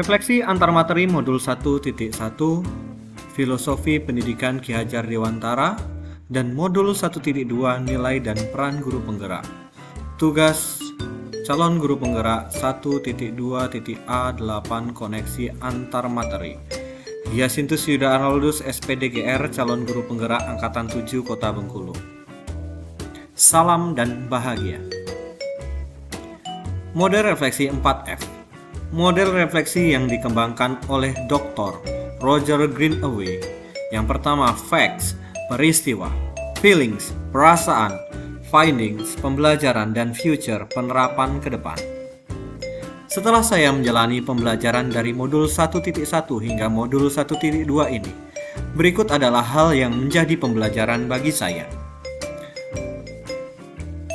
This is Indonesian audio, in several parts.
Refleksi antar materi modul 1.1 Filosofi Pendidikan Ki Hajar Dewantara dan modul 1.2 Nilai dan Peran Guru Penggerak. Tugas calon guru penggerak 1.2.A8 Koneksi antar materi. Hyasinthus Yuda Arnoldus SPDGR, calon guru penggerak Angkatan 7 Kota Bengkulu. Salam dan bahagia. Model refleksi 4F. Model refleksi yang dikembangkan oleh Dr. Roger Greenaway. Yang pertama, facts, peristiwa, feelings, perasaan, findings, pembelajaran, dan future, penerapan ke depan. Setelah saya menjalani pembelajaran dari modul 1.1 hingga modul 1.2 ini, berikut adalah hal yang menjadi pembelajaran bagi saya.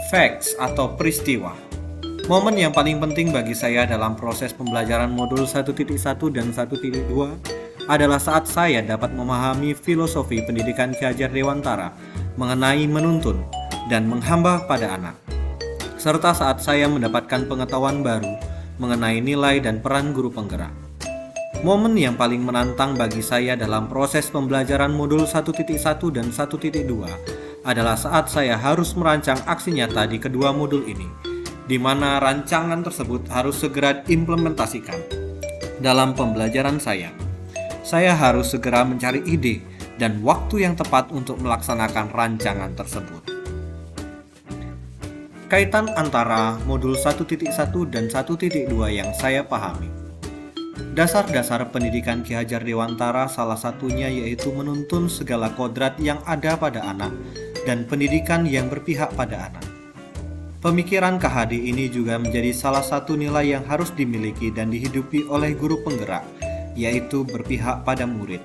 Facts atau peristiwa. Momen yang paling penting bagi saya dalam proses pembelajaran modul 1.1 dan 1.2 adalah saat saya dapat memahami filosofi pendidikan Ki Hajar Dewantara mengenai menuntun dan menghamba pada anak, serta saat saya mendapatkan pengetahuan baru mengenai nilai dan peran guru penggerak. Momen yang paling menantang bagi saya dalam proses pembelajaran modul 1.1 dan 1.2 adalah saat saya harus merancang aksi nyata di kedua modul ini, di mana rancangan tersebut harus segera diimplementasikan dalam pembelajaran saya. Saya harus segera mencari ide dan waktu yang tepat untuk melaksanakan rancangan tersebut. Kaitan antara modul 1.1 dan 1.2 yang saya pahami. Dasar-dasar pendidikan Ki Hajar Dewantara salah satunya yaitu menuntun segala kodrat yang ada pada anak dan pendidikan yang berpihak pada anak. Pemikiran KHD ini juga menjadi salah satu nilai yang harus dimiliki dan dihidupi oleh guru penggerak, yaitu berpihak pada murid.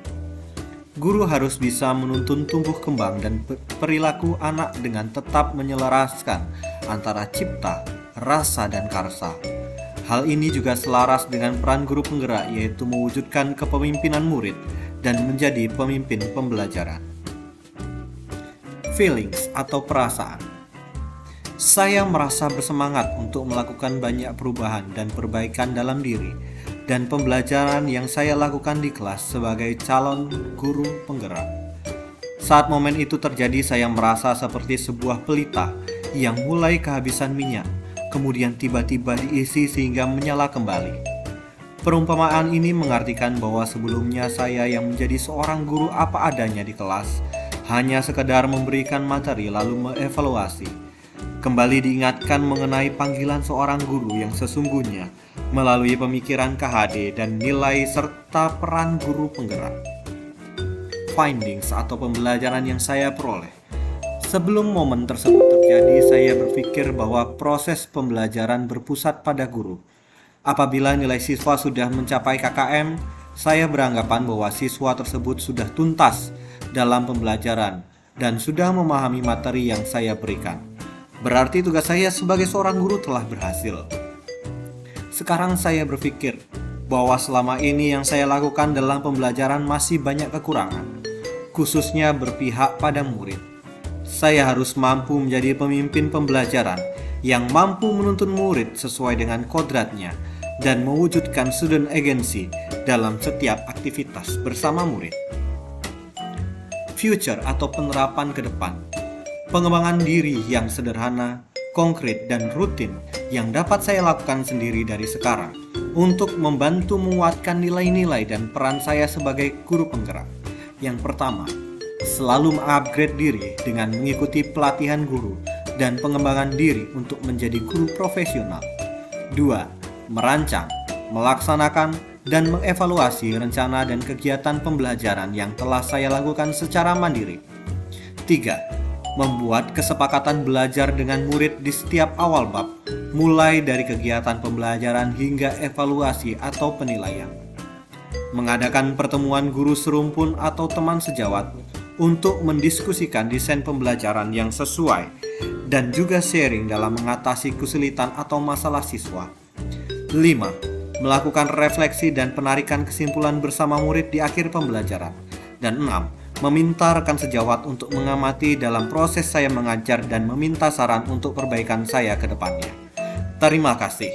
Guru harus bisa menuntun tumbuh kembang dan perilaku anak dengan tetap menyelaraskan antara cipta, rasa, dan karsa. Hal ini juga selaras dengan peran guru penggerak, yaitu mewujudkan kepemimpinan murid dan menjadi pemimpin pembelajaran. Feelings atau perasaan. Saya merasa bersemangat untuk melakukan banyak perubahan dan perbaikan dalam diri dan pembelajaran yang saya lakukan di kelas sebagai calon guru penggerak. Saat momen itu terjadi, saya merasa seperti sebuah pelita yang mulai kehabisan minyak, kemudian tiba-tiba diisi sehingga menyala kembali. Perumpamaan ini mengartikan bahwa sebelumnya saya yang menjadi seorang guru apa adanya di kelas, hanya sekedar memberikan materi lalu mengevaluasi. Kembali diingatkan mengenai panggilan seorang guru yang sesungguhnya melalui pemikiran KHD dan nilai serta peran guru penggerak. Findings atau pembelajaran yang saya peroleh. Sebelum momen tersebut terjadi, saya berpikir bahwa proses pembelajaran berpusat pada guru. Apabila nilai siswa sudah mencapai KKM, saya beranggapan bahwa siswa tersebut sudah tuntas dalam pembelajaran dan sudah memahami materi yang saya berikan. Berarti tugas saya sebagai seorang guru telah berhasil. Sekarang saya berpikir bahwa selama ini yang saya lakukan dalam pembelajaran masih banyak kekurangan, khususnya berpihak pada murid. Saya harus mampu menjadi pemimpin pembelajaran yang mampu menuntun murid sesuai dengan kodratnya dan mewujudkan student agency dalam setiap aktivitas bersama murid. Future atau penerapan ke depan. Pengembangan diri yang sederhana, konkret, dan rutin yang dapat saya lakukan sendiri dari sekarang untuk membantu menguatkan nilai-nilai dan peran saya sebagai guru penggerak. Yang pertama, selalu mengupgrade diri dengan mengikuti pelatihan guru dan pengembangan diri untuk menjadi guru profesional. 2. Merancang, melaksanakan, dan mengevaluasi rencana dan kegiatan pembelajaran yang telah saya lakukan secara mandiri. 3. Membuat kesepakatan belajar dengan murid di setiap awal bab, mulai dari kegiatan pembelajaran hingga evaluasi atau penilaian. Mengadakan pertemuan guru serumpun atau teman sejawat untuk mendiskusikan desain pembelajaran yang sesuai dan juga sharing dalam mengatasi kesulitan atau masalah siswa. 5. Melakukan refleksi dan penarikan kesimpulan bersama murid di akhir pembelajaran. Dan 6. Meminta rekan sejawat untuk mengamati dalam proses saya mengajar dan meminta saran untuk perbaikan saya ke depannya. Terima kasih.